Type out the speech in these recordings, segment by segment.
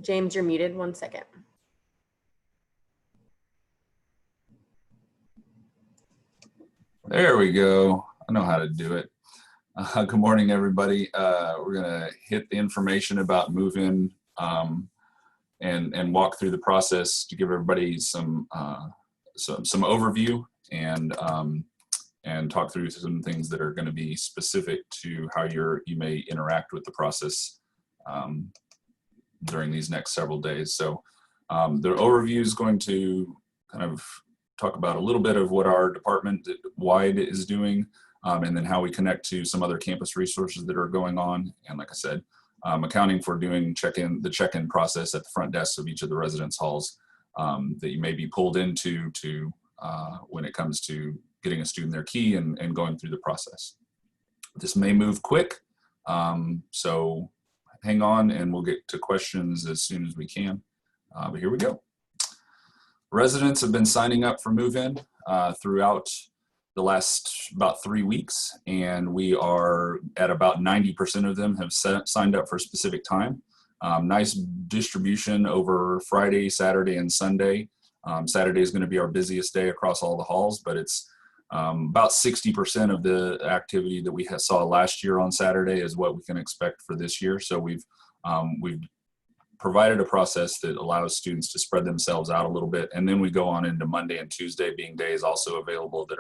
James, you're muted. 1 second. There we go. I know how to do it. Good morning, everybody. We're gonna hit the information about move-in and walk through the process to give everybody some overview and talk through some things that are going to be specific to how you may interact with the process during these next several days. So the overview is going to kind of talk about a little bit of what our department-wide is doing, and then how we connect to some other campus resources that are going on. And like I said, accounting for doing the check-in process at the front desk of each of the residence halls that you may be pulled into when it comes to getting a student their key and going through the process. This may move quick, so hang on and we'll get to questions as soon as we can. But here we go. Residents have been signing up for move-in throughout the last about 3 weeks, and we are at about 90% of them have signed up for a specific time. Nice distribution over Friday, Saturday, and Sunday. Saturday is going to be our busiest day across all the halls, but it's about 60% of the activity that we saw last year on Saturday is what we can expect for this year. So we've provided a process that allows students to spread themselves out a little bit, and then we go on into Monday and Tuesday being days also available that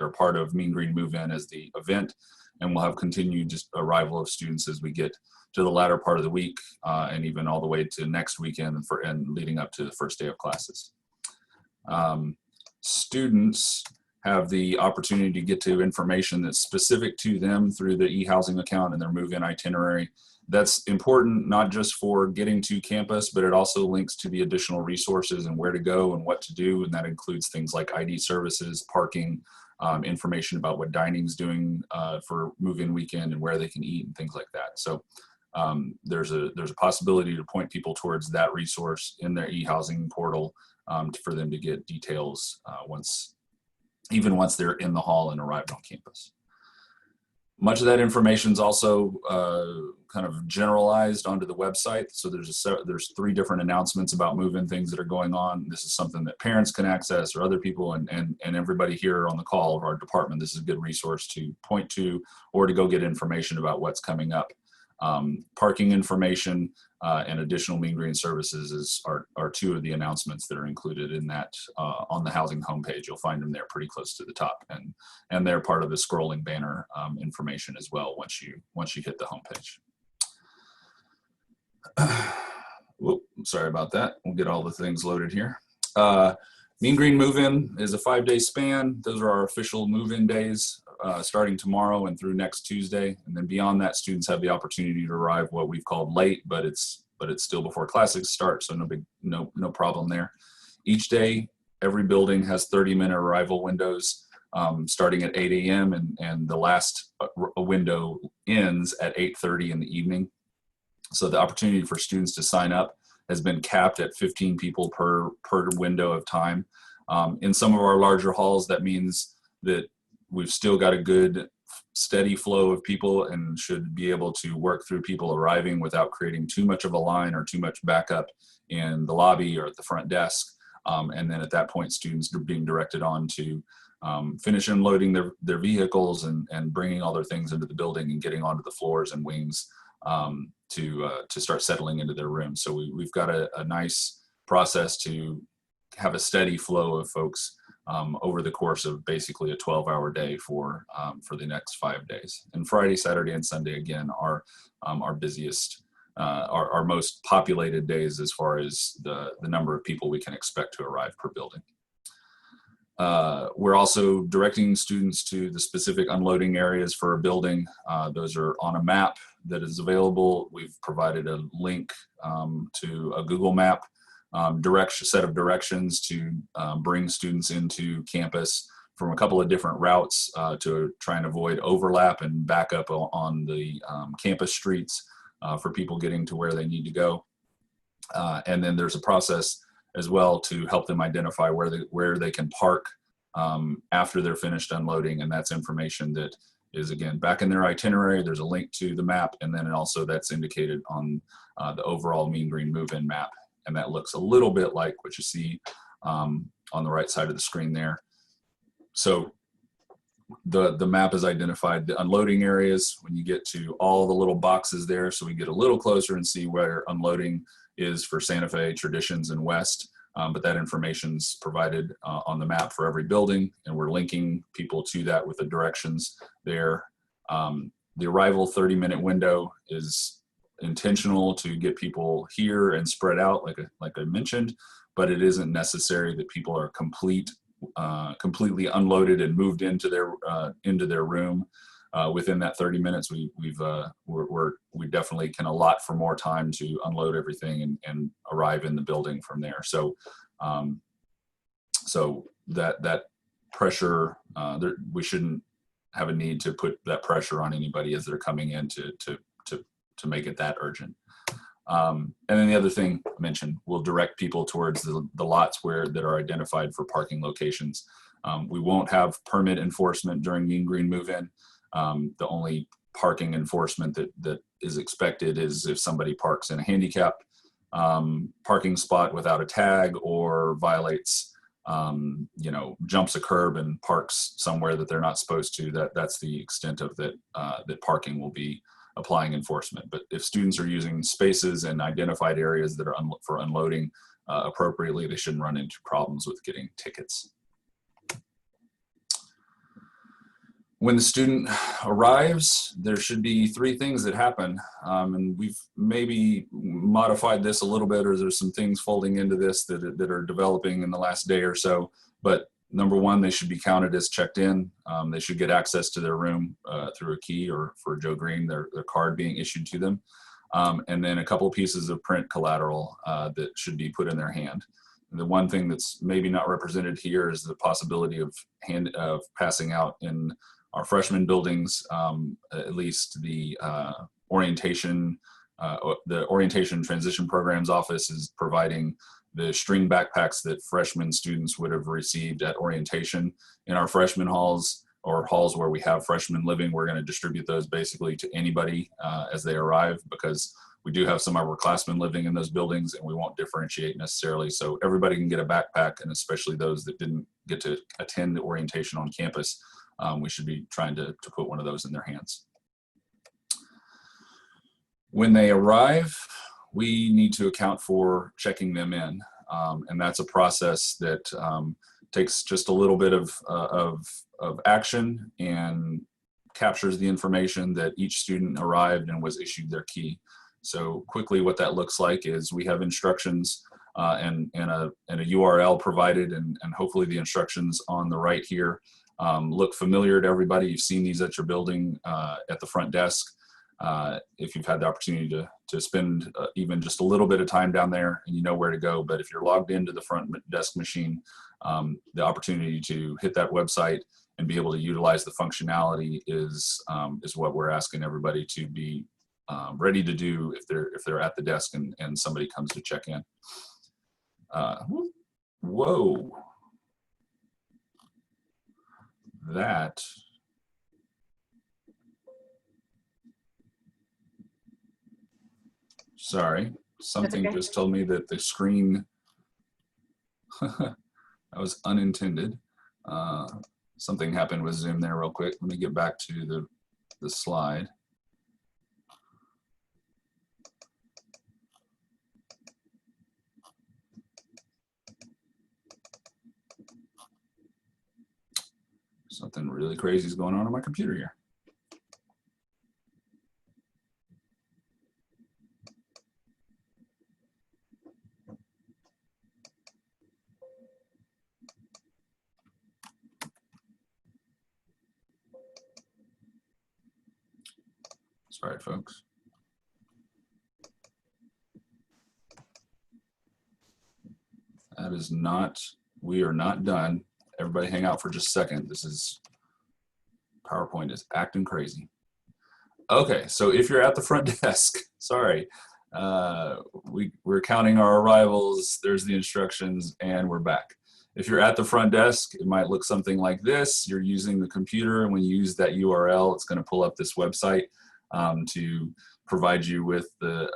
are part of Mean Green Move-In as the event, and we'll have continued just arrival of students as we get to the latter part of the week and even all the way to next weekend and leading up to the first day of classes. Students have the opportunity to get to information that's specific to them through the e-housing account and their move-in itinerary. That's important not just for getting to campus, but it also links to the additional resources and where to go and what to do, and that includes things like ID services, parking, information about what dining's doing for move-in weekend and where they can eat and things like that. So there's a possibility to point people towards that resource in their e-housing portal for them to get details even once they're in the hall and arrived on campus. Much of that information is also kind of generalized onto the website. So there's 3 different announcements about move-in things that are going on. This is something that parents can access, or other people, and everybody here on the call of our department. This is a good resource to point to or to go get information about what's coming up. Parking information and additional Mean Green services are 2 of the announcements that are included in that on the housing homepage. You'll find them there pretty close to the top, and they're part of the scrolling banner information as well once you hit the homepage. Whoop, sorry about that. We'll get all the things loaded here. Mean Green Move-In is a 5-day span. Those are our official move-in days, starting tomorrow and through next Tuesday. And then beyond that, students have the opportunity to arrive what we've called late, but it's still before classes start, so no problem there. Each day, every building has 30-minute arrival windows starting at 8 a.m. and the last window ends at 8:30 in the evening. So the opportunity for students to sign up has been capped at 15 people per window of time. In some of our larger halls, that means that we've still got a good steady flow of people and should be able to work through people arriving without creating too much of a line or too much backup in the lobby or at the front desk. And then at that point, students are being directed on to finish unloading their vehicles and bringing all their things into the building and getting onto the floors and wings to start settling into their rooms. So we've got a nice process to have a steady flow of folks over the course of basically a 12-hour day for the next 5 days. And Friday, Saturday, and Sunday, again, are our busiest, our most populated days as far as the number of people we can expect to arrive per building. We're also directing students to the specific unloading areas for a building. Those are on a map that is available. We've provided a link to a Google map set of directions to bring students into campus from a couple of different routes to try and avoid overlap and backup on the campus streets for people getting to where they need to go. And then there's a process as well to help them identify where they can park after they're finished unloading, and that's information that is again back in their itinerary. There's a link to the map, and then also that's indicated on the overall Mean Green Move-In map, and that looks a little bit like what you see on the right side of the screen there. So the map has identified the unloading areas when you get to all the little boxes there, so we get a little closer and see where unloading is for Santa Fe, Traditions, and West. But that information's provided on the map for every building, and we're linking people to that with the directions there. The arrival 30-minute window is intentional to get people here and spread out, like I mentioned, but it isn't necessary that people are completely unloaded and moved into their room within that 30 minutes. We definitely can allot for more time to unload everything and arrive in the building from there. So so that pressure, we shouldn't have a need to put that pressure on anybody as they're coming in to make it that urgent. And then the other thing I mentioned, we'll direct people towards the lots that are identified for parking locations. We won't have permit enforcement during Mean Green Move-In. The only parking enforcement that is expected is if somebody parks in a handicap parking spot without a tag, or violates, jumps a curb and parks somewhere that they're not supposed to. That's the extent of that parking will be applying enforcement. But if students are using spaces and identified areas that are for unloading appropriately, they shouldn't run into problems with getting tickets. When the student arrives, there should be 3 things that happen, and we've maybe modified this a little bit, or there's some things folding into this that are developing in the last day or so. But number 1, they should be counted as checked in. They should get access to their room through a key, or for Joe Green, their card being issued to them. And then a couple of pieces of print collateral that should be put in their hand. And the one thing that's maybe not represented here is the possibility of passing out in our freshman buildings, at least the orientation transition programs office is providing the string backpacks that freshman students would have received at orientation. In our freshman halls, or halls where we have freshmen living, we're going to distribute those basically to anybody as they arrive, because we do have some upperclassmen living in those buildings, and we won't differentiate necessarily. So everybody can get a backpack, and especially those that didn't get to attend the orientation on campus, we should be trying to put one of those in their hands. When they arrive, we need to account for checking them in, and that's a process that takes just a little bit of action and captures the information that each student arrived and was issued their key. So quickly, what that looks like is we have instructions and a URL provided, and hopefully the instructions on the right here look familiar to everybody. You've seen these at your building at the front desk. If you've had the opportunity to spend even just a little bit of time down there, and you know where to go. But if you're logged into the front desk machine, the opportunity to hit that website and be able to utilize the functionality is what we're asking everybody to be ready to do if they're at the desk and somebody comes to check in. Whoa. That sorry, something okay. Just told me that the screen that was unintended. Something happened with Zoom there real quick. Let me get back to the slide. Something really crazy is going on my computer here. Sorry, folks. That is not, we are not done. Everybody hang out for just a second. This is, PowerPoint is acting crazy. Okay, so if you're at the front desk, sorry, we're counting our arrivals, there's the instructions, and we're back. If you're at the front desk, it might look something like this. You're using the computer, and when you use that URL, it's going to pull up this website to provide you with the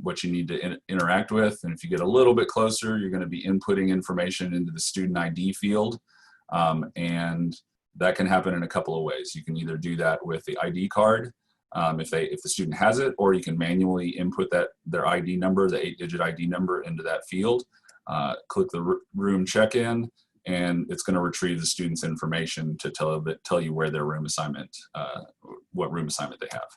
what you need to interact with. And if you get a little bit closer, you're going to be inputting information into the student ID field, and that can happen in a couple of ways. You can either do that with the ID card, if the student has it, or you can manually input their ID number, the 8-digit ID number, into that field. Click the room check-in, and it's going to retrieve the student's information to tell you where their room assignment, what room assignment they have.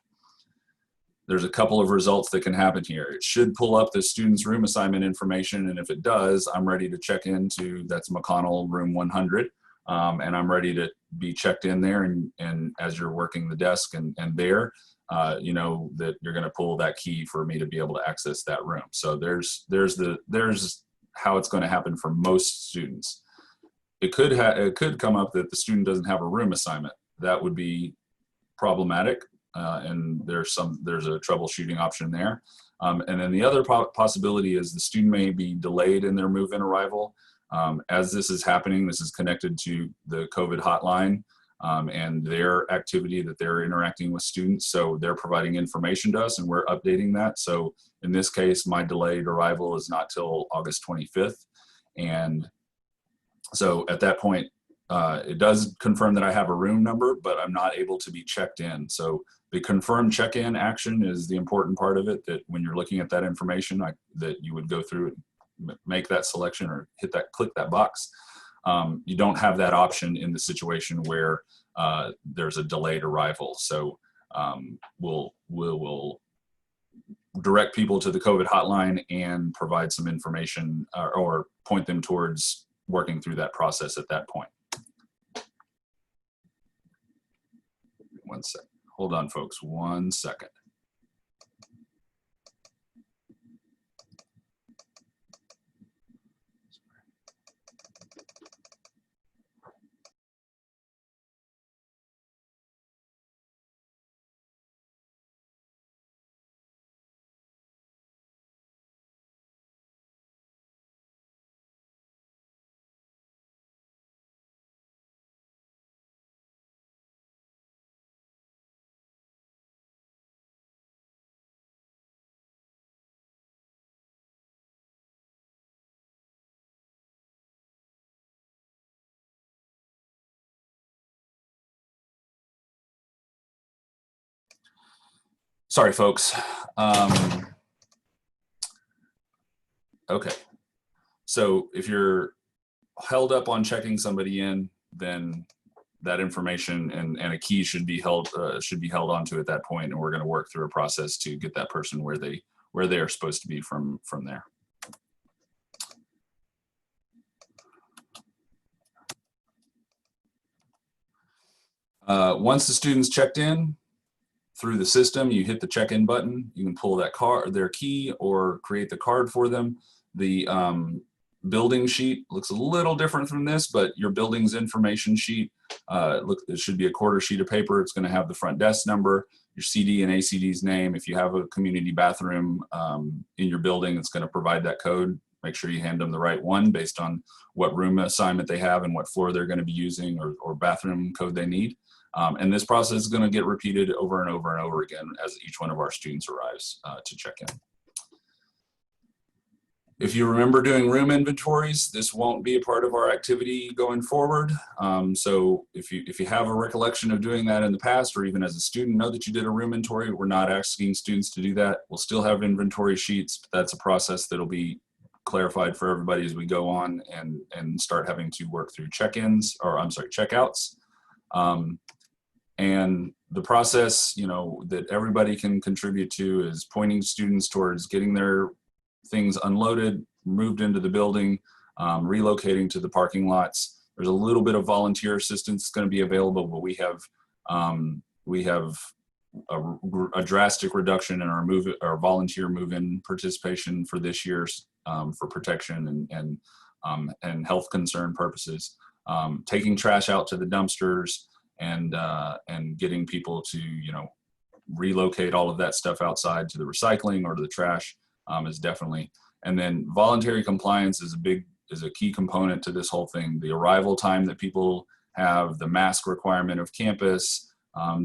There's a couple of results that can happen here. It should pull up the student's room assignment information, and if it does, I'm ready to check into, that's McConnell room 100, and I'm ready to be checked in there, and as you're working the desk and there, you know that you're going to pull that key for me to be able to access that room. So there's how it's going to happen for most students. It could come up that the student doesn't have a room assignment. That would be problematic, and there's a troubleshooting option there. And then the other possibility is the student may be delayed in their move-in arrival. As this is happening, this is connected to the COVID hotline and their activity that they're interacting with students. So they're providing information to us, and we're updating that. So in this case, my delayed arrival is not till August 25th. And so at that point, it does confirm that I have a room number, but I'm not able to be checked in. So the confirm check-in action is the important part of it, that when you're looking at that information, that you would go through and make that selection or click that box. You don't have that option in the situation where there's a delayed arrival. So we'll direct people to the COVID hotline and provide some information or point them towards working through that process at that point. One second. Hold on, folks. 1 second. Sorry, folks. Okay. So if you're held up on checking somebody in, then that information and a key should be held onto at that point, and we're going to work through a process to get that person where they are supposed to be from there. Once the student's checked in through the system, you hit the check-in button. You can pull their key or create the card for them. The building sheet looks a little different from this, but your building's information sheet, it should be a quarter sheet of paper. It's going to have the front desk number, your CD and ACD's name. If you have a community bathroom in your building, it's going to provide that code. Make sure you hand them the right one based on what room assignment they have and what floor they're going to be using or bathroom code they need. And this process is going to get repeated over and over and over again as each one of our students arrives to check in. If you remember doing room inventories, this won't be a part of our activity going forward. So if you have a recollection of doing that in the past, or even as a student know that you did a room inventory, we're not asking students to do that. We'll still have inventory sheets, but that's a process that'll be clarified for everybody as we go on and start having to work through check-ins, or I'm sorry, checkouts. And the process, that everybody can contribute to is pointing students towards getting their things unloaded, moved into the building, relocating to the parking lots. There's a little bit of volunteer assistance going to be available, but we have a drastic reduction in our volunteer move-in participation for this year for protection and health concern purposes. Taking trash out to the dumpsters and getting people to relocate all of that stuff outside to the recycling or to the trash is definitely. And then voluntary compliance is is a key component to this whole thing. The arrival time that people have, the mask requirement of campus,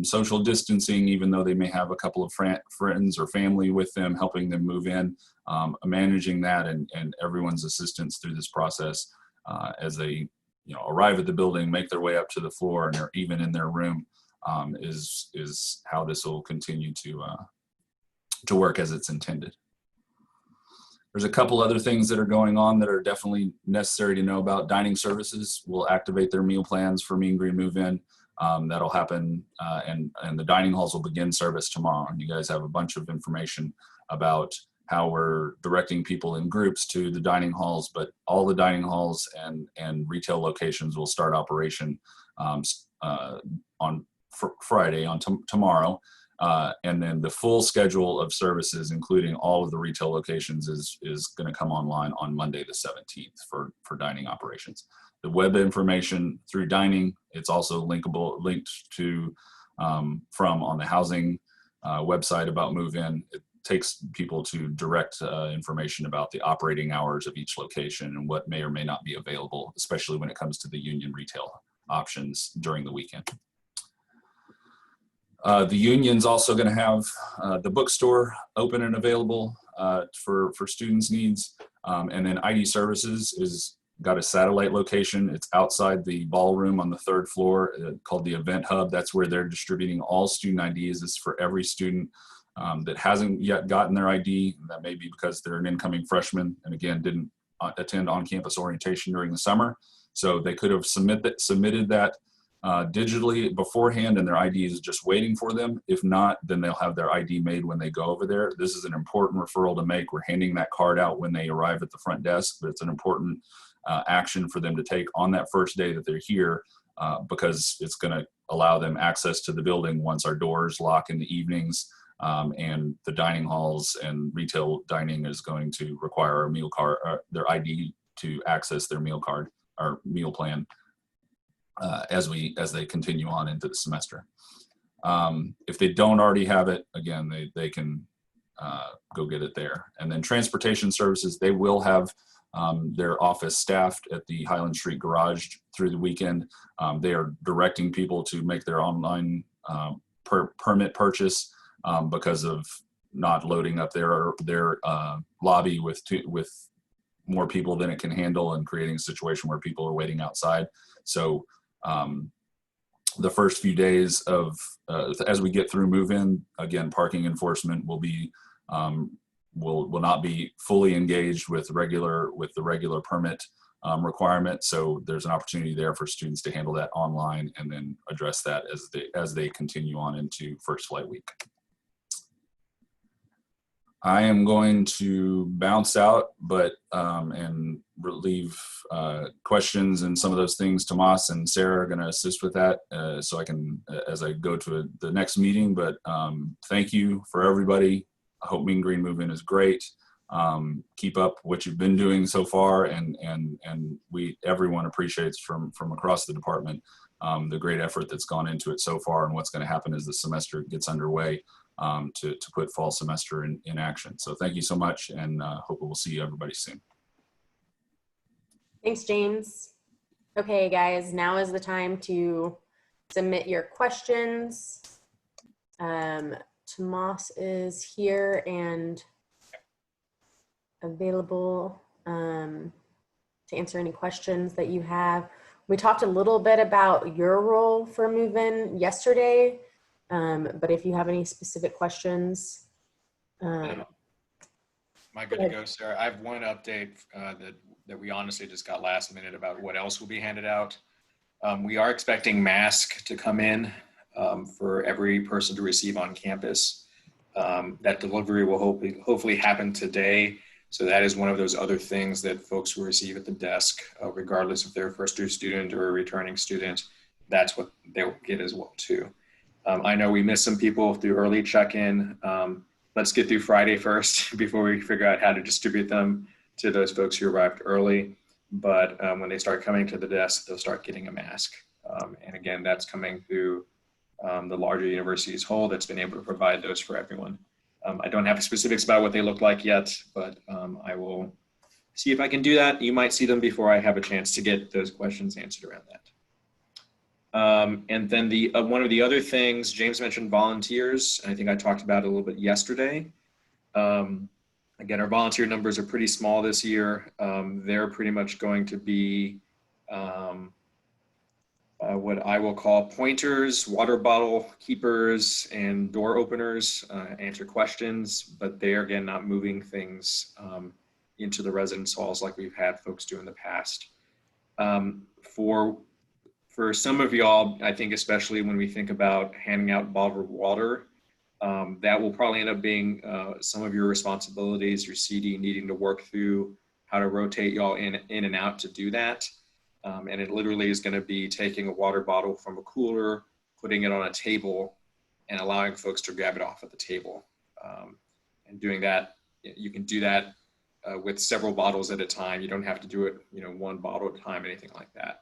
social distancing, even though they may have a couple of friends or family with them helping them move in, managing that and everyone's assistance through this process as they arrive at the building, make their way up to the floor, and they're even in their room, is how this will continue to work as it's intended. There's a couple other things that are going on that are definitely necessary to know about. Dining services will activate their meal plans for Mean Green Move-In. That'll happen, and the dining halls will begin service tomorrow. And you guys have a bunch of information about how we're directing people in groups to the dining halls, but all the dining halls and retail locations will start operation on Friday, tomorrow. And then the full schedule of services, including all of the retail locations, is going to come online on Monday the 17th for dining operations. The web information through dining, it's also linked to from on the housing website about move-in. It takes people to direct information about the operating hours of each location and what may or may not be available, especially when it comes to the union retail options during the weekend. The union's also going to have the bookstore open and available for students' needs. And then ID Services is got a satellite location. It's outside the ballroom on the 3rd floor called the Event Hub. That's where they're distributing all student IDs. It's for every student that hasn't yet gotten their ID. That may be because they're an incoming freshman and again didn't attend on-campus orientation during the summer. So they could have submitted that digitally beforehand, and their ID is just waiting for them. If not, then they'll have their ID made when they go over there. This is an important referral to make. We're handing that card out when they arrive at the front desk, but it's an important action for them to take on that first day that they're here because it's going to allow them access to the building once our doors lock in the evenings, and the dining halls and retail dining is going to require a meal card, their ID to access their meal card or meal plan. As they continue on into the semester. If they don't already have it, again, they can go get it there. And then transportation services, they will have their office staffed at the Highland Street garage through the weekend. They are directing people to make their online permit purchase because of not loading up their lobby with more people than it can handle and creating a situation where people are waiting outside. So the first few days of as we get through move-in, again, parking enforcement will be will not be fully engaged with the regular permit requirement. So there's an opportunity there for students to handle that online and then address that as they continue on into first flight week. I am going to bounce out, but and leave questions and some of those things. Tomás and Sarah are going to assist with that, so I can as I go to the next meeting. But thank you for everybody. I hope Mean Green Move-In is great. Keep up what you've been doing so far, and everyone appreciates from across the department the great effort that's gone into it so far, and what's going to happen as the semester gets underway. To put fall semester in action. So thank you so much, and hope we'll see everybody soon. Thanks, James. Okay, guys, now is the time to submit your questions. Tomás is here and available to answer any questions that you have. We talked a little bit about your role for move-in yesterday. But if you have any specific questions, am I good to go, Sarah? I have one update that we honestly just got last minute about what else will be handed out. We are expecting masks to come in for every person to receive on campus. That delivery will hopefully happen today. So that is one of those other things that folks will receive at the desk, regardless if they're a first-year student or a returning student. That's what they'll get as well too. I know we missed some people through early check-in. Let's get through Friday first before we figure out how to distribute them to those folks who arrived early. But when they start coming to the desk, they'll start getting a mask. And again, that's coming through the larger university's whole that's been able to provide those for everyone. I don't have specifics about what they look like yet, but I will see if I can do that. You might see them before I have a chance to get those questions answered around that. And then one of the other things, James mentioned volunteers, and I think I talked about it a little bit yesterday. Again, our volunteer numbers are pretty small this year. They're pretty much going to be what I will call pointers, water bottle keepers, and door openers, answer questions, but they are, again, not moving things into the residence halls like we've had folks do in the past. For some of y'all, I think especially when we think about handing out bottled water, that will probably end up being some of your responsibilities, your CD needing to work through how to rotate y'all in and out to do that. And it literally is going to be taking a water bottle from a cooler, putting it on a table, and allowing folks to grab it off at the table. And doing that, you can do that with several bottles at a time. You don't have to do it, one bottle at a time, anything like that.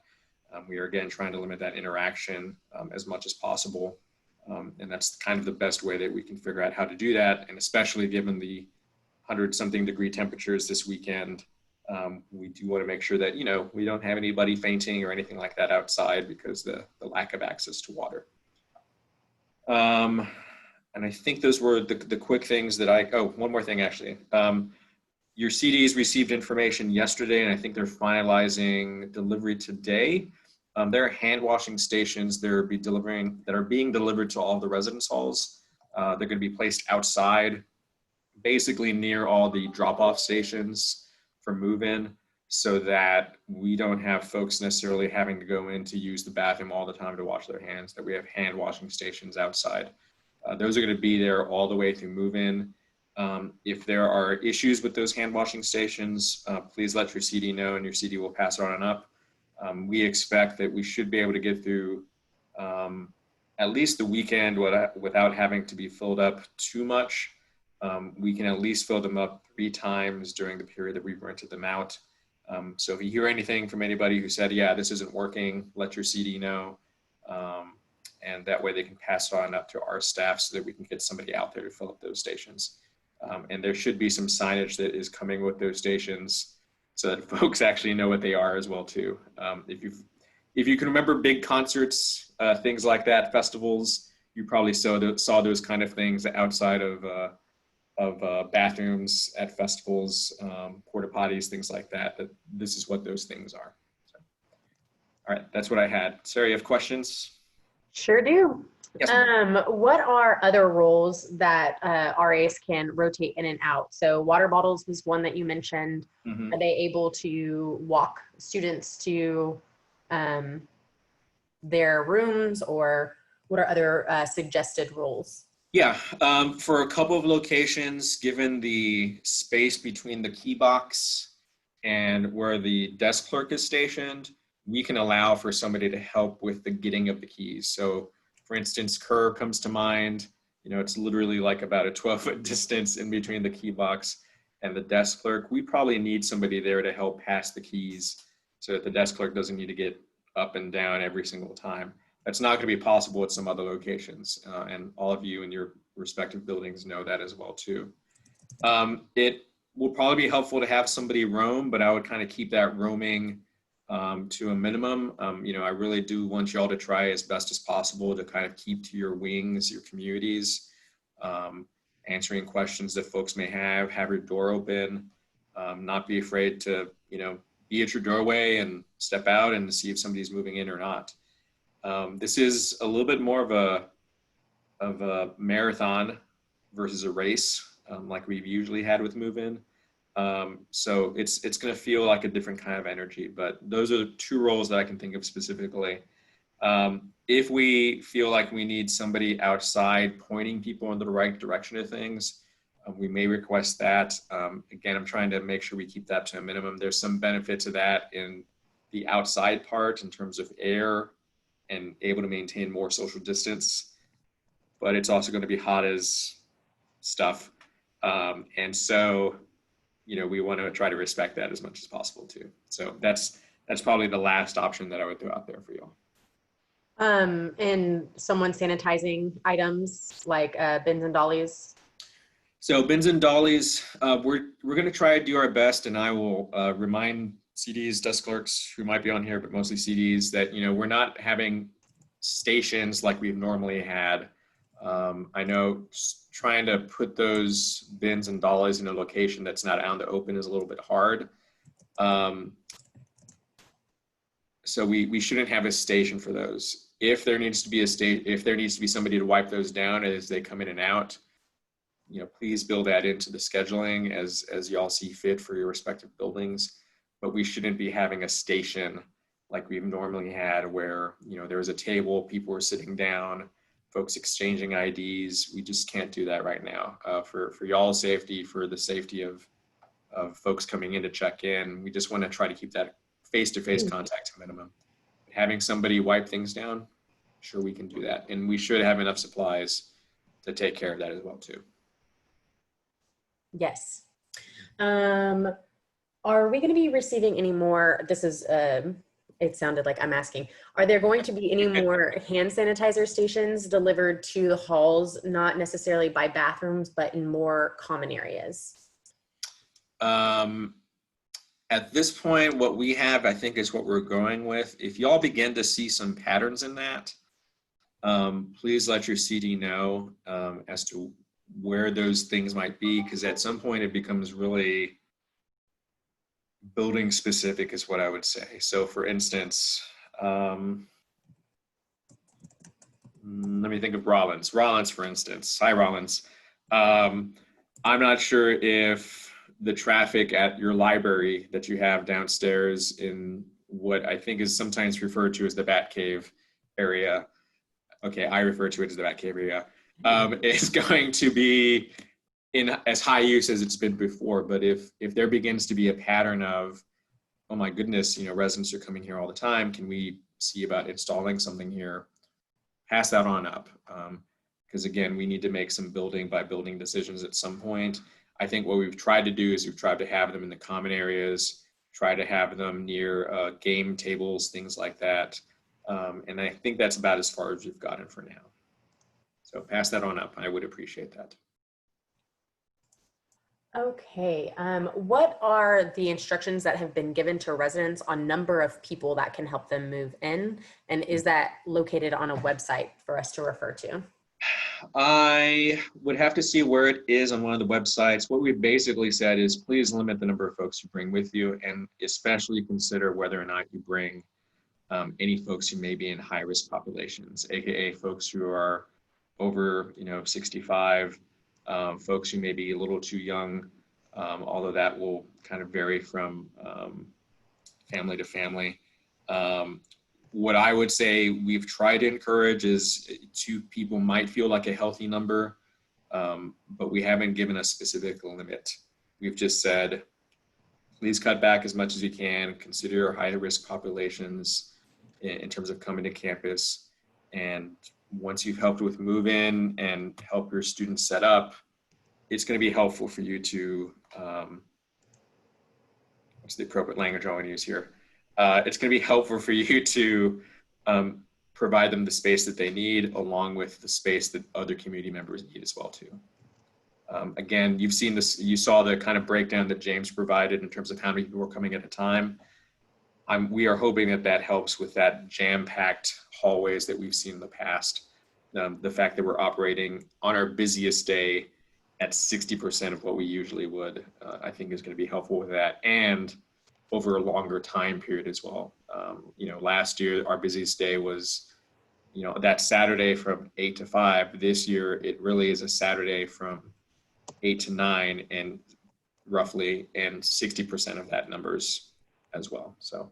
We are, again, trying to limit that interaction as much as possible. And that's kind of the best way that we can figure out how to do that. And especially given the 100-something degree temperatures this weekend, we do want to make sure that, we don't have anybody fainting or anything like that outside because the lack of access to water. And I think those were the quick things that one more thing, actually. Your CDs received information yesterday, and I think they're finalizing delivery today. There are hand washing stations that are being delivered to all of the residence halls. They're going to be placed outside, basically near all the drop-off stations for move-in, so that we don't have folks necessarily having to go in to use the bathroom all the time to wash their hands, that we have hand washing stations outside. Those are going to be there all the way through move-in. If there are issues with those hand washing stations, please let your CD know, and your CD will pass it on and up. We expect that we should be able to get through at least the weekend without having to be filled up too much. We can at least fill them up 3 times during the period that we've rented them out. So if you hear anything from anybody who said, yeah, this isn't working, let your CD know. And that way they can pass it on up to our staff so that we can get somebody out there to fill up those stations. And there should be some signage that is coming with those stations so that folks actually know what they are as well too. If you can remember big concerts, things like that, festivals, you probably saw those kind of things outside of bathrooms at festivals, porta potties, things like that. That this is what those things are. So, all right, that's what I had. Sarah, you have questions? Sure do. Yes, what are other roles that RAs can rotate in and out? So water bottles was one that you mentioned. Mm-hmm. Are they able to walk students to their rooms, or what are other suggested roles? Yeah, for a couple of locations, given the space between the key box and where the desk clerk is stationed, we can allow for somebody to help with the getting of the keys. So for instance, Kerr comes to mind. It's literally like about a 12-foot distance in between the key box and the desk clerk. We probably need somebody there to help pass the keys so that the desk clerk doesn't need to get up and down every single time. That's not going to be possible at some other locations. And all of you in your respective buildings know that as well too. It will probably be helpful to have somebody roam, but I would kind of keep that roaming to a minimum. I really do want y'all to try as best as possible to kind of keep to your wings, your communities, answering questions that folks may have your door open, not be afraid to, be at your doorway and step out and see if somebody's moving in or not. This is a little bit more of a marathon versus a race, like we've usually had with move-in. So it's going to feel like a different kind of energy, but those are the 2 roles that I can think of specifically. If we feel like we need somebody outside pointing people in the right direction of things, we may request that. Again, I'm trying to make sure we keep that to a minimum. There's some benefit to that in the outside part in terms of air and able to maintain more social distance, but it's also going to be hot as stuff. And so, we want to try to respect that as much as possible too. So that's probably the last option that I would throw out there for you all. And someone sanitizing items like bins and dollies. So bins and dollies, we're going to try to do our best, and I will remind CDs, desk clerks who might be on here, but mostly CDs, that we're not having stations like we've normally had. I know trying to put those bins and dollies in a location that's not out in the open is a little bit hard. So we shouldn't have a station for those. If there needs to be if there needs to be somebody to wipe those down as they come in and out, please build that into the scheduling as y'all see fit for your respective buildings. But we shouldn't be having a station like we've normally had where, there was a table, people were sitting down, folks exchanging IDs. We just can't do that right now. For y'all's safety, for the safety of folks coming in to check in, we just want to try to keep that face-to-face contact to minimum. Having somebody wipe things down, sure, we can do that. And we should have enough supplies to take care of that as well too. Yes. Are we going to be receiving any more? This is, it sounded like I'm asking, are there going to be any more hand sanitizer stations delivered to the halls, not necessarily by bathrooms, but in more common areas? At this point, what we have, I think, is what we're going with. If y'all begin to see some patterns in that, please let your CD know as to where those things might be, because at some point it becomes really building specific is what I would say. So for instance, let me think of Rollins, for instance. Hi, Rollins. I'm not sure if the traffic at your library that you have downstairs in what I think is sometimes referred to as the Batcave area. Okay, I refer to it as the Batcave area. Is going to be in as high use as it's been before. But if there begins to be a pattern of, oh my goodness, residents are coming here all the time, can we see about installing something here? Pass that on up. Because again, we need to make some building by building decisions at some point. I think what we've tried to do is we've tried to have them in the common areas, try to have them near game tables, things like that. And I think that's about as far as we've gotten for now. So pass that on up. I would appreciate that. Okay. What are the instructions that have been given to residents on number of people that can help them move in? And is that located on a website for us to refer to? I would have to see where it is on one of the websites. What we've basically said is please limit the number of folks you bring with you, and especially consider whether or not you bring any folks who may be in high-risk populations, aka folks who are over 65, folks who may be a little too young, although that will kind of vary from family to family. What I would say we've tried to encourage is 2 people might feel like a healthy number, but we haven't given a specific limit. We've just said, please cut back as much as you can, consider your high-risk populations in terms of coming to campus. And once you've helped with move-in and help your students set up, it's going to be helpful for you to, what's the appropriate language I want to use here? It's going to be helpful for you to provide them the space that they need, along with the space that other community members need as well too. Again, you've seen this, you saw the kind of breakdown that James provided in terms of how many people were coming at a time. We are hoping that that helps with that jam-packed hallways that we've seen in the past. The fact that we're operating on our busiest day at 60% of what we usually would, I think is going to be helpful with that, and over a longer time period as well. Last year, our busiest day was, that Saturday from 8 to 5. This year, it really is a Saturday from 8 to 9 and roughly, and 60% of that numbers as well, so.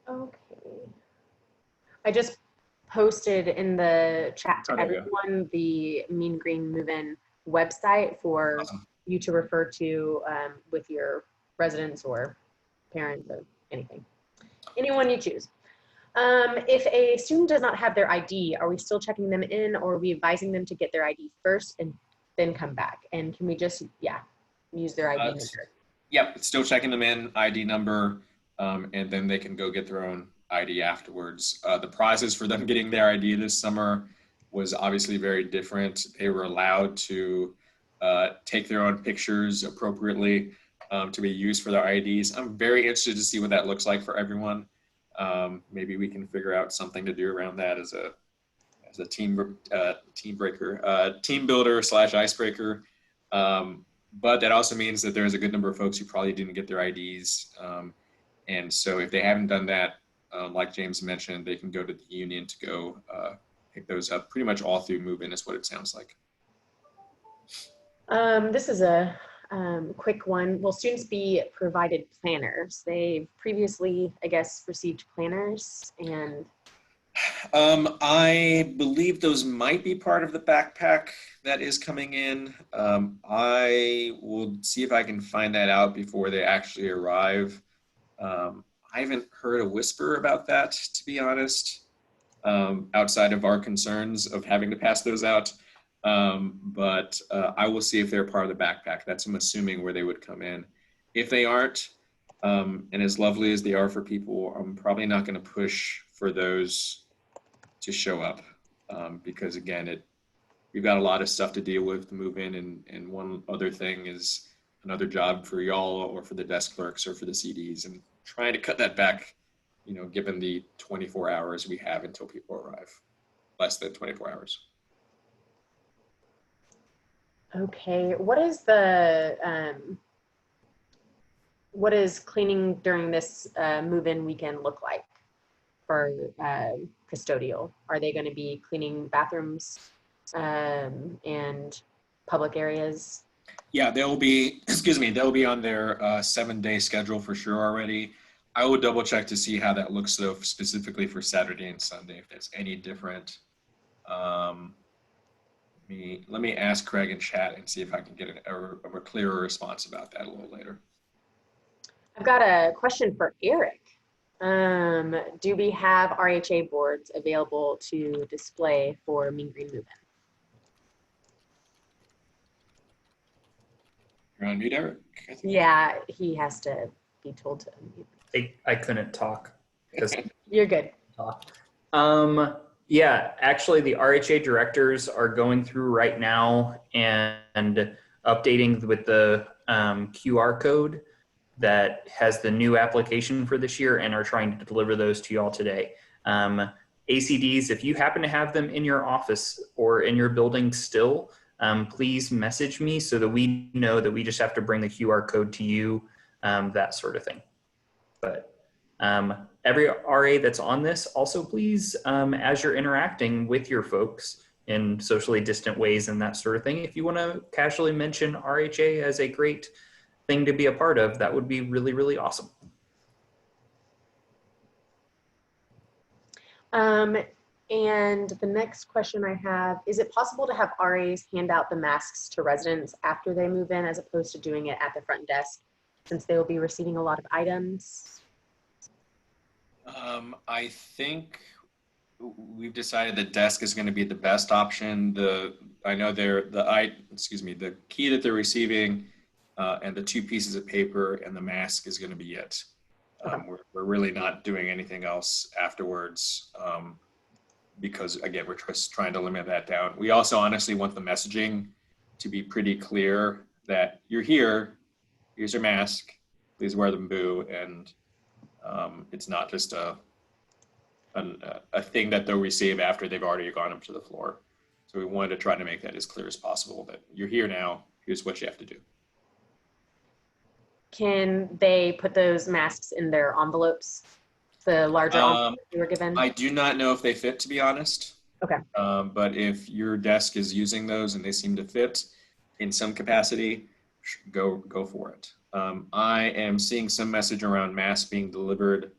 Okay. I just posted in the chat to everyone the Mean Green Move-In website for you to refer to with your residents or parents or anything. Anyone you choose. If a student does not have their ID, are we still checking them in, or are we advising them to get their ID first and then come back? And can we just, use their ID number? Yep, still checking them in, ID number, and then they can go get their own ID afterwards. The process for them getting their ID this summer was obviously very different. They were allowed to take their own pictures appropriately to be used for their IDs. I'm very interested to see what that looks like for everyone. Maybe we can figure out something to do around that as a team builder / icebreaker. But that also means that there's a good number of folks who probably didn't get their IDs. And so if they haven't done that, like James mentioned, they can go to the union to go pick those up pretty much all through move-in is what it sounds like. This is a quick one. Will students be provided planners? They previously, I guess, received planners, and I believe those might be part of the backpack that is coming in. I will see if I can find that out before they actually arrive. I haven't heard a whisper about that, to be honest, outside of our concerns of having to pass those out. But I will see if they're part of the backpack. That's, I'm assuming, where they would come in. If they aren't, and as lovely as they are for people, I'm probably not going to push for those to show up because, again, we've got a lot of stuff to deal with to move in, and one other thing is another job for y'all or for the desk clerks or for the CDs, and trying to cut that back, given the 24 hours we have until people arrive, less than 24 hours. okay. What is cleaning during this move-in weekend look like for custodial? Are they going to be cleaning bathrooms and public areas? Yeah, they'll be on their 7-day schedule for sure already. I will double check to see how that looks though, specifically for Saturday and Sunday, if that's any different. Let me ask Craig in chat and see if I can get a clearer response about that a little later. I've got a question for Eric. Do we have RHA boards available to display for Mean Green Move-In? You're on mute, Eric? Yeah, he has to be told to unmute. I couldn't talk because You're good. yeah, actually the RHA directors are going through right now and updating with the QR code that has the new application for this year and are trying to deliver those to y'all today. ACDs, if you happen to have them in your office or in your building still, please message me so that we know that we just have to bring the QR code to you, that sort of thing. But every RA that's on this, also please, as you're interacting with your folks in socially distant ways and that sort of thing, if you want to casually mention RHA as a great thing to be a part of, that would be really, really awesome. And the next question I have, is it possible to have RAs hand out the masks to residents after they move in as opposed to doing it at the front desk, since they will be receiving a lot of items? I think we've decided the desk is going to be the best option. I know the key that they're receiving and the 2 pieces of paper and the mask is going to be it. We're really not doing anything else afterwards because, again, we're just trying to limit that down. We also honestly want the messaging to be pretty clear that you're here, here's your mask, please wear them, boo, and it's not just a thing that they'll receive after they've already gone up to the floor. So we wanted to try to make that as clear as possible, that you're here now, here's what you have to do. Can they put those masks in their envelopes, the larger envelopes you were given? I do not know if they fit, to be honest. Okay. But if your desk is using those and they seem to fit in some capacity, go for it. I am seeing some message around masks being delivered.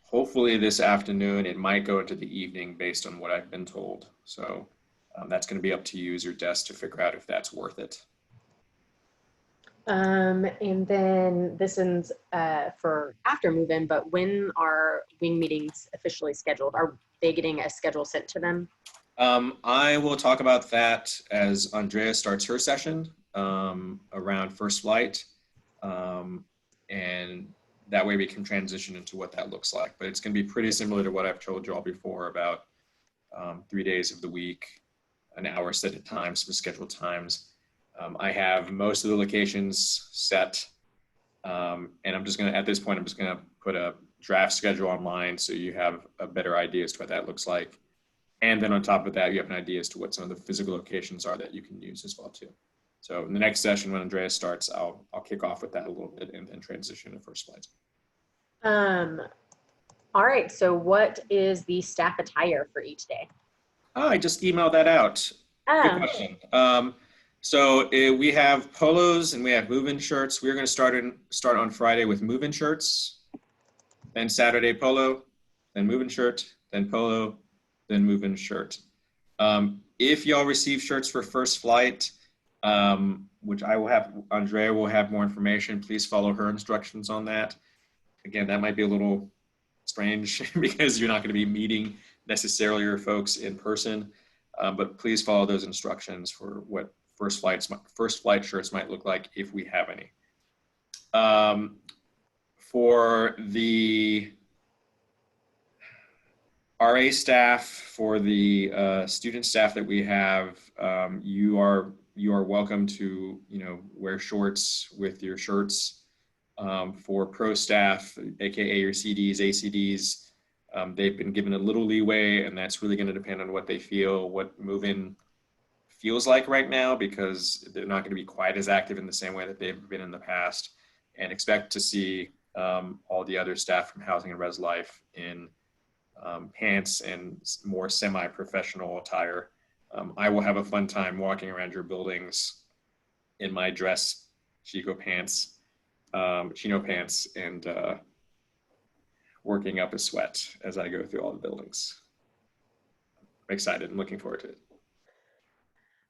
Hopefully this afternoon. It might go into the evening based on what I've been told. So that's going to be up to you as your desk to figure out if that's worth it. And then this is for after move-in, but when are wing meetings officially scheduled? Are they getting a schedule sent to them? I will talk about that as Andrea starts her session around first flight. And that way we can transition into what that looks like. But it's going to be pretty similar to what I've told you all before about 3 days of the week, an hour set at times, some scheduled times. I have most of the locations set. And I'm just going to, at this point, I'm just going to put a draft schedule online so you have a better idea as to what that looks like. And then on top of that, you have an idea as to what some of the physical locations are that you can use as well too. So in the next session, when Andreas starts, I'll kick off with that a little bit and then transition to first flights. All right, so what is the staff attire for each day? Oh, I just emailed that out. Good question. We have polos and we have move-in shirts. We're going to start on Friday with move-in shirts, then Saturday polo, then move-in shirt, then polo, then move-in shirt. If y'all receive shirts for first flight, which I will have, Andrea will have more information, please follow her instructions on that. Again, that might be a little strange because you're not going to be meeting necessarily your folks in person, but please follow those instructions for what first flight shirts might look like if we have any. For the RA staff, for the student staff that we have, you are welcome to wear shorts with your shirts. For pro staff, aka your CDs, ACDs, they've been given a little leeway, and that's really going to depend on what they feel, what move-in feels like right now, because they're not going to be quite as active in the same way that they've been in the past, and expect to see all the other staff from Housing and Res Life in pants and more semi-professional attire. I will have a fun time walking around your buildings in my dress chino pants, and working up a sweat as I go through all the buildings. I'm excited and looking forward to it.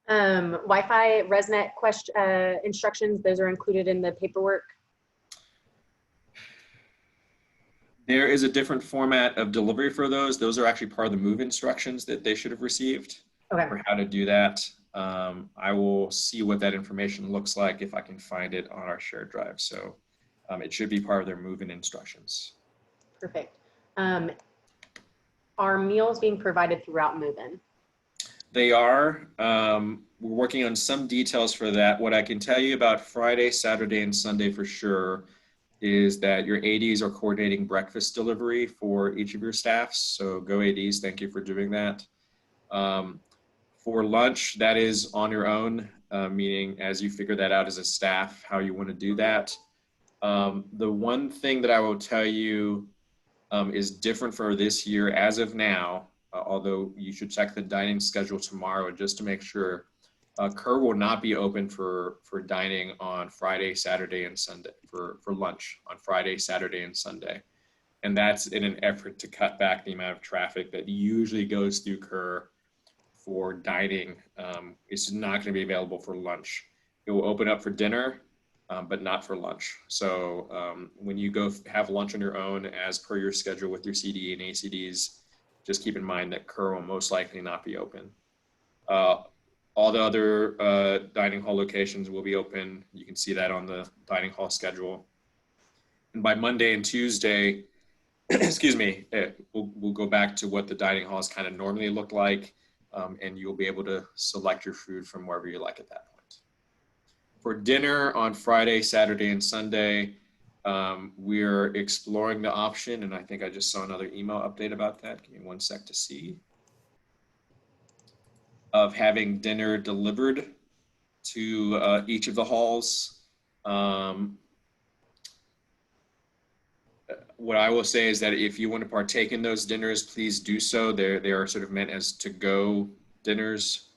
Wi-Fi ResNet instructions, those are included in the paperwork. There is a different format of delivery for those. Those are actually part of the move instructions that they should have received for how to do that. I will see what that information looks like if I can find it on our shared drive. So it should be part of their move-in instructions. Perfect. Are meals being provided throughout move-in? They are. We're working on some details for that. What I can tell you about Friday, Saturday, and Sunday for sure is that your ADs are coordinating breakfast delivery for each of your staffs. So go ADs, thank you for doing that. For lunch, that is on your own, meaning as you figure that out as a staff, how you want to do that. The one thing that I will tell you is different for this year as of now, although you should check the dining schedule tomorrow just to make sure. Kerr will not be open for dining on Friday, Saturday, and Sunday, for lunch on Friday, Saturday, and Sunday. And that's in an effort to cut back the amount of traffic that usually goes through Kerr for dining. It's not going to be available for lunch. It will open up for dinner, but not for lunch. So when you go have lunch on your own as per your schedule with your CD and ACDs, just keep in mind that Kerr will most likely not be open. All the other dining hall locations will be open. You can see that on the dining hall schedule. And by Monday and Tuesday, excuse me, we'll go back to what the dining halls kind of normally look like, and you'll be able to select your food from wherever you like at that point. For dinner on Friday, Saturday, and Sunday, we're exploring the option, and I think I just saw another email update about that. Give me one sec to see. Of having dinner delivered to each of the halls. What I will say is that if you want to partake in those dinners, please do so. They are sort of meant as to-go dinners.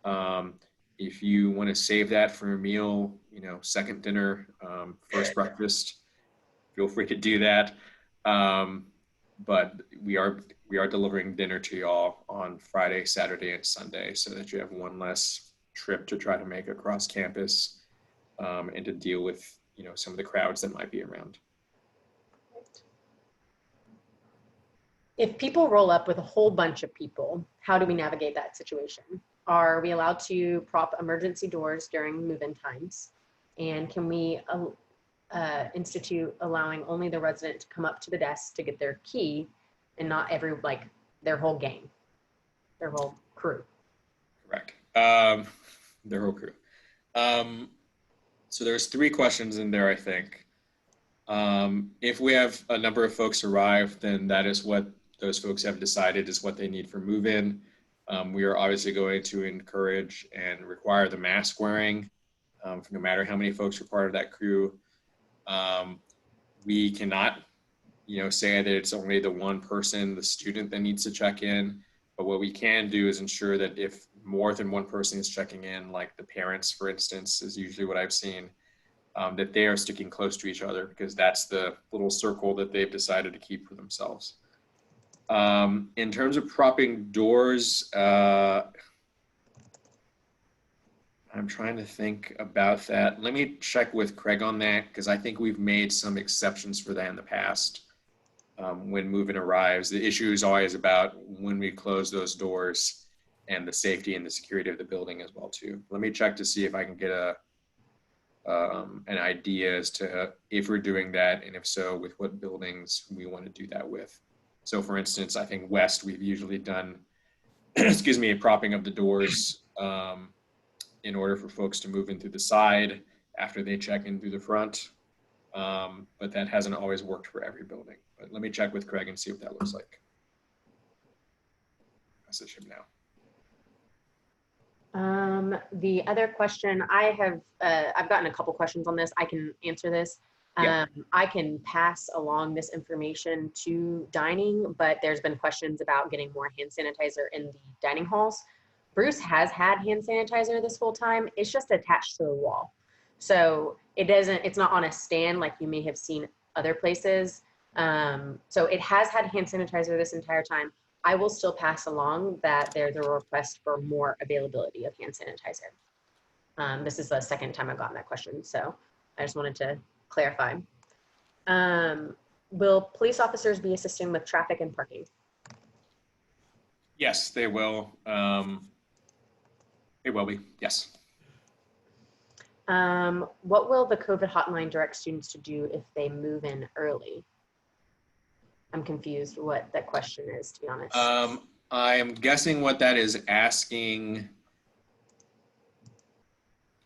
If you want to save that for a meal, second dinner, first breakfast, feel free to do that. But we are delivering dinner to y'all on Friday, Saturday, and Sunday so that you have one less trip to try to make across campus and to deal with, some of the crowds that might be around. If people roll up with a whole bunch of people, how do we navigate that situation? Are we allowed to prop emergency doors during move-in times? And can we institute allowing only the resident to come up to the desk to get their key and not their whole gang, their whole crew. Correct. Their whole crew. So there's 3 questions in there, I think. If we have a number of folks arrive, then that is what those folks have decided is what they need for move-in. We are obviously going to encourage and require the mask wearing, no matter how many folks are part of that crew. We cannot, say that it's only the one person, the student, that needs to check in. But what we can do is ensure that if more than one person is checking in, like the parents, for instance, is usually what I've seen, that they are sticking close to each other, because that's the little circle that they've decided to keep for themselves. In terms of propping doors, I'm trying to think about that. Let me check with Craig on that, because I think we've made some exceptions for that in the past. When move-in arrives, the issue is always about when we close those doors and the safety and the security of the building as well too. Let me check to see if I can get an idea as to if we're doing that, and if so, with what buildings we want to do that with. So for instance, I think West, we've usually done, excuse me, a propping of the doors in order for folks to move in through the side after they check in through the front. But that hasn't always worked for every building. But let me check with Craig and see what that looks like. Message him now. The other question I've gotten a couple questions on this. I can answer this. Yeah. I can pass along this information to dining, but there's been questions about getting more hand sanitizer in the dining halls. Bruce has had hand sanitizer this whole time. It's just attached to the wall. So it's not on a stand like you may have seen other places. So it has had hand sanitizer this entire time. I will still pass along that there's a request for more availability of hand sanitizer. This is the second time I've gotten that question, so I just wanted to clarify. Will police officers be assisting with traffic and parking? Yes, they will. They will be, yes. What will the COVID hotline direct students to do if they move in early? I'm confused what that question is, to be honest. I am guessing what that is asking.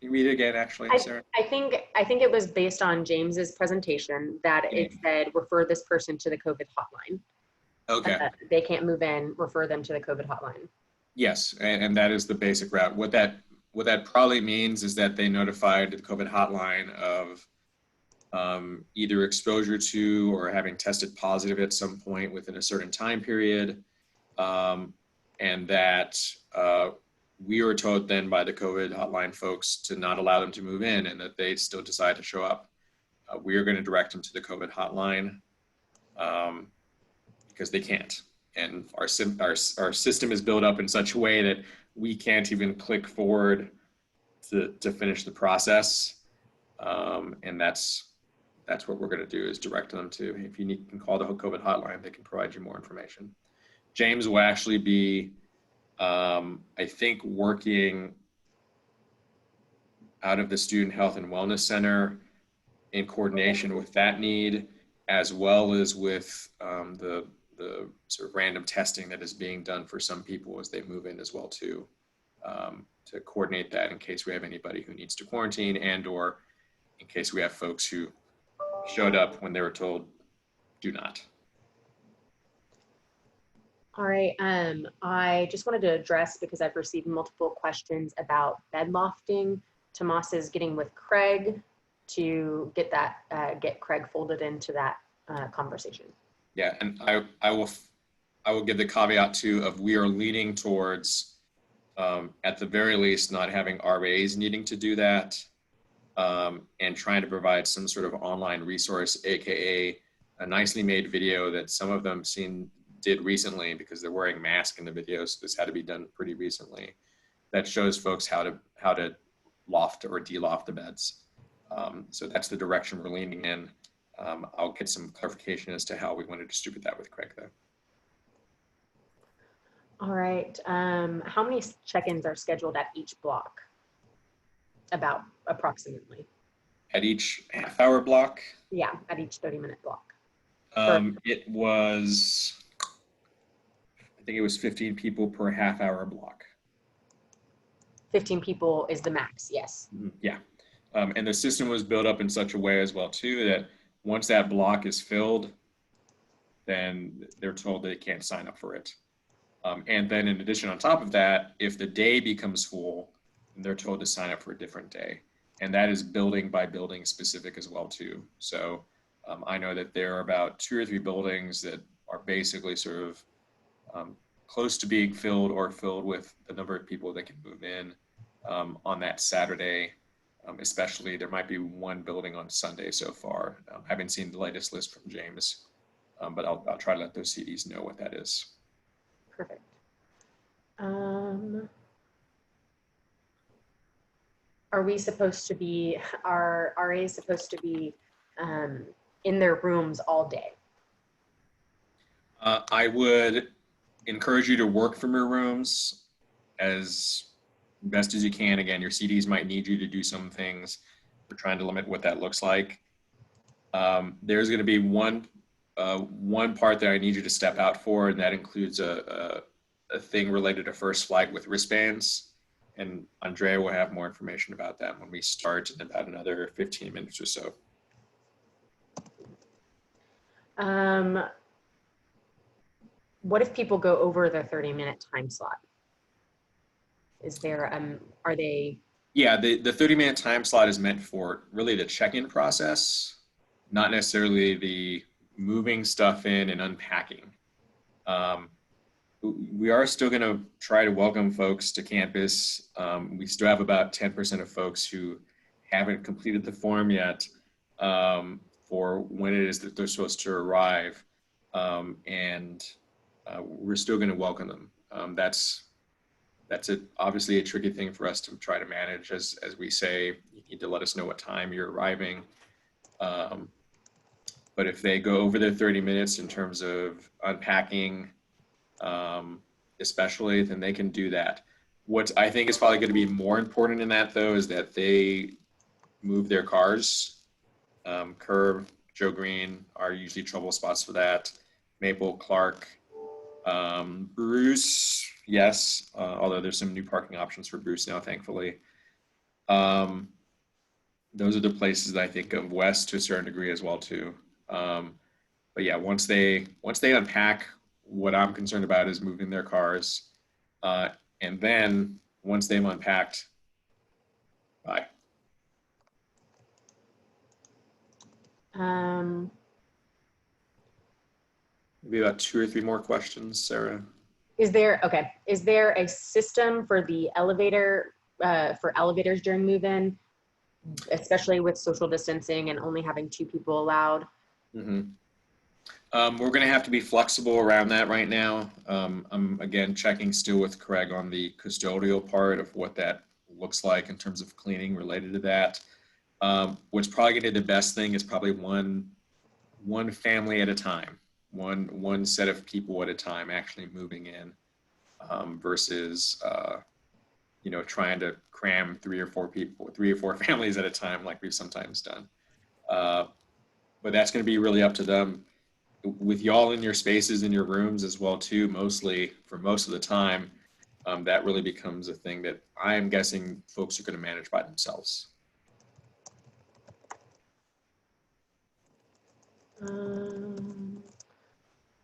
Can you read it again, actually, Sarah? I think it was based on James's presentation that it said refer this person to the COVID hotline. Okay. They can't move in, refer them to the COVID hotline. Yes, and that is the basic route. What that probably means is that they notified the COVID hotline of either exposure to or having tested positive at some point within a certain time period, and that we were told then by the COVID hotline folks to not allow them to move in, and that they still decide to show up. We are going to direct them to the COVID hotline because they can't. And our system is built up in such a way that we can't even click forward to finish the process. And that's what we're going to do, is direct them to, if you can call the COVID hotline, they can provide you more information. James will actually be, I think, working out of the Student Health and Wellness Center in coordination with that need, as well as with the sort of random testing that is being done for some people as they move in as well too, to coordinate that in case we have anybody who needs to quarantine, and or in case we have folks who showed up when they were told do not. All right, I just wanted to address, because I've received multiple questions about bed lofting. Tomás is getting with Craig to get that, get Craig folded into that conversation. Yeah, and I will give the caveat too of we are leaning towards, at the very least, not having RAs needing to do that, and trying to provide some sort of online resource, aka a nicely made video that some of them did recently, because they're wearing masks in the videos. So this had to be done pretty recently. That shows folks how to loft or de-loft the beds. So that's the direction we're leaning in. I'll get some clarification as to how we want to distribute that with Craig, though. All right. How many check-ins are scheduled at each block? About approximately. At each half-hour block, Yeah, at each 30-minute block. it was, I think it was 15 people per half-hour block. 15 people is the max, yes. Yeah. And the system was built up in such a way as well, too, that once that block is filled, then they're told they can't sign up for it. And then in addition, on top of that, if the day becomes full, they're told to sign up for a different day. And that is building by building specific as well, too. So I know that there are about 2 or 3 buildings that are basically sort of close to being filled or filled with the number of people that can move in on that Saturday. Especially, there might be 1 building on Sunday so far. I haven't seen the latest list from James, but I'll try to let those CDs know what that is. Perfect. Are we supposed to be, are RAs supposed to be in their rooms all day? I would encourage you to work from your rooms as best as you can. Again, your CDs might need you to do some things. We're trying to limit what that looks like. There's going to be one part that I need you to step out for, and that includes a thing related to first flight with wristbands. And Andrea will have more information about that when we start in about another 15 minutes or so. What if people go over the 30-minute time slot? Is there, are they? Yeah, the 30-minute time slot is meant for really the check-in process, not necessarily the moving stuff in and unpacking. We are still going to try to welcome folks to campus. We still have about 10% of folks who haven't completed the form yet for when it is that they're supposed to arrive. We're still going to welcome them. That's obviously a tricky thing for us to try to manage. As we say, you need to let us know what time you're arriving. But if they go over their 30 minutes in terms of unpacking, especially, then they can do that. What I think is probably going to be more important in that, though, is that they move their cars. Curb, Joe Green are usually trouble spots for that. Maple, Clark, Bruce, yes, although there's some new parking options for Bruce now, thankfully. Those are the places that I think of. West to a certain degree as well, too. But yeah, once they unpack, what I'm concerned about is moving their cars. And then once they've unpacked, bye. Maybe about 2 or 3 more questions, Sarah. Is there a system for the elevator, for elevators during move-in, especially with social distancing and only having 2 people allowed? Mm-hmm. We're going to have to be flexible around that right now. I'm again checking still with Craig on the custodial part of what that looks like in terms of cleaning related to that. What's probably going to be the best thing is probably one family at a time, one set of people at a time actually moving in, versus trying to cram 3 or 4 families at a time like we've sometimes done. But that's going to be really up to them. With y'all in your spaces in your rooms as well too, mostly for most of the time, that really becomes a thing that I am guessing folks are going to manage by themselves.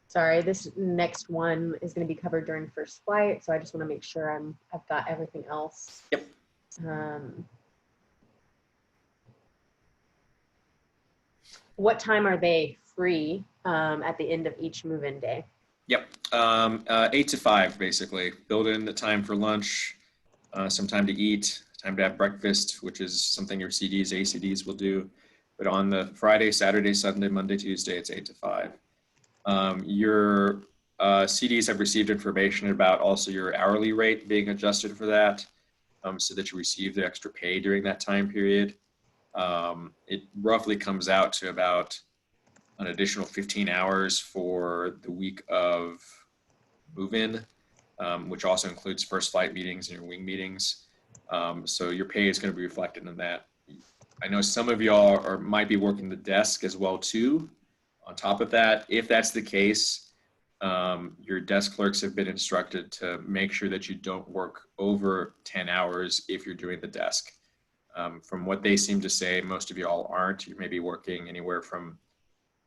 Sorry, this next one is going to be covered during first flight, so I just want to make sure I've got everything else. Yep. What time are they free at the end of each move-in day? Yep, 8 to 5 basically. Build in the time for lunch, some time to eat, time to have breakfast, which is something your CDs, ACDs will do. But on the Friday, Saturday, Sunday, Monday, Tuesday, it's 8 to 5. Your CDs have received information about also your hourly rate being adjusted for that, so that you receive the extra pay during that time period. It roughly comes out to about an additional 15 hours for the week of move-in, which also includes first flight meetings and your wing meetings. So your pay is going to be reflected in that. I know some of y'all might be working the desk as well too. On top of that, if that's the case, your desk clerks have been instructed to make sure that you don't work over 10 hours if you're doing the desk. From what they seem to say, most of y'all aren't. You may be working anywhere from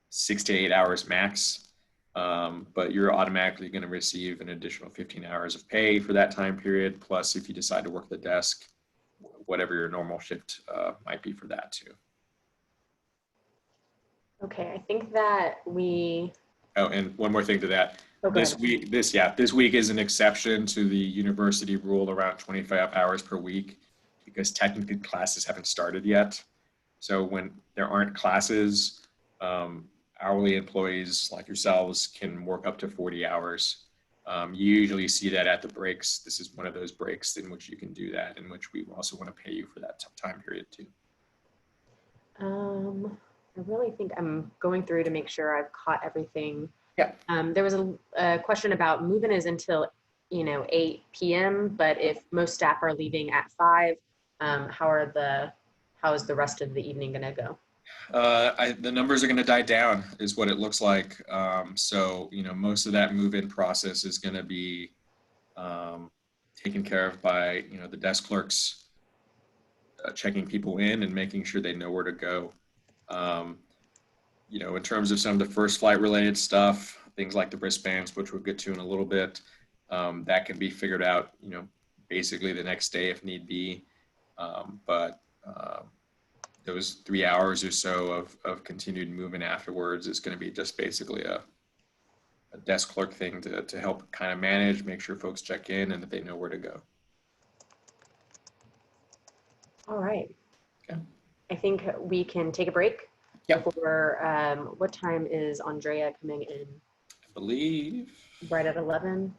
6 to 8 hours max, but you're automatically going to receive an additional 15 hours of pay for that time period. Plus, if you decide to work the desk, whatever your normal shift might be for that too. Okay, I think that we. Oh, and one more thing to that. Oh, go This ahead. week, this week is an exception to the university rule around 25 hours per week because technically classes haven't started yet. So when there aren't classes, hourly employees like yourselves can work up to 40 hours. You usually see that at the breaks. This is one of those breaks in which you can do that, in which we also want to pay you for that time period too. I really think I'm going through to make sure I've caught everything. Yeah. There was a question about move-in is until 8 p.m. But if most staff are leaving at 5, how is the rest of the evening going to go? The numbers are going to die down is what it looks like. So, most of that move-in process is going to be taken care of by, the desk clerks checking people in and making sure they know where to go. In terms of some of the first flight related stuff, things like the wristbands, which we'll get to in a little bit, that can be figured out, basically the next day if need be. But those 3 hours or so of continued movement afterwards is going to be just basically a desk clerk thing to help kind of manage, make sure folks check in and that they know where to go. All right. Okay. I think we can take a break. Yep. Before, what time is Andrea coming in? I believe. Right at 11?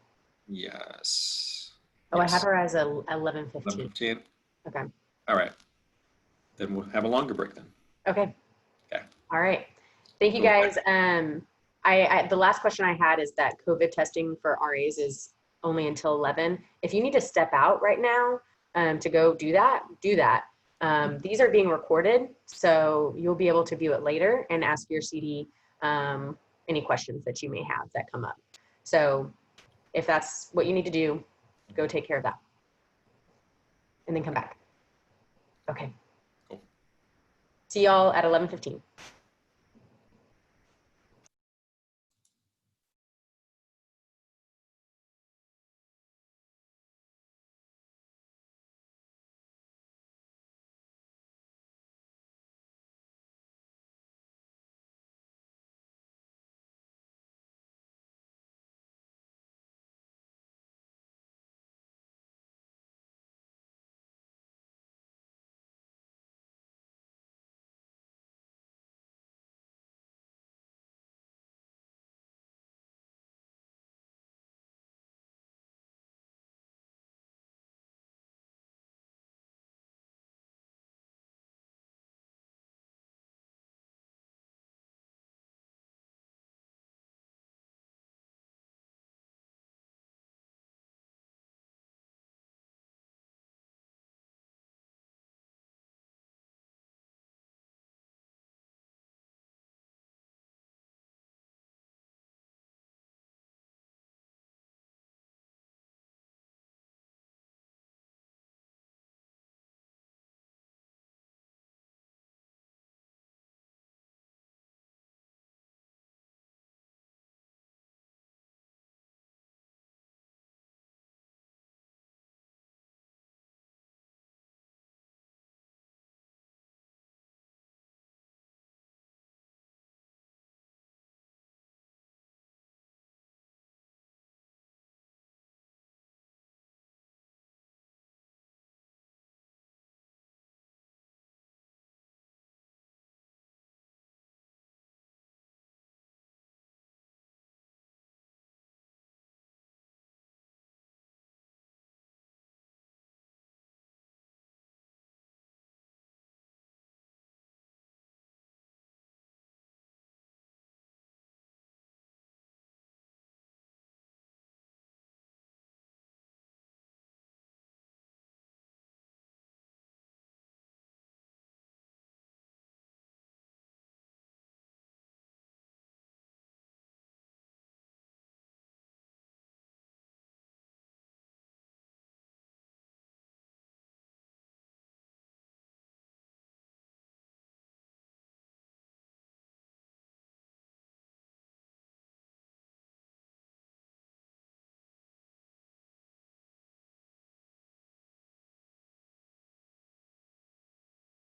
Yes. Oh, yes. I have her as 11:15. 11:15. Okay. All right. Then we'll have a longer break then. Okay. Okay. All right. Thank you Cool. guys. I the last question I had is that COVID testing for RAs is only until 11. If you need to step out right now to go do that, do that. These are being recorded, so you'll be able to view it later and ask your CD any questions that you may have that come up. So if that's what you need to do, go take care of that. And then come back. Okay. Cool. See y'all at 11:15.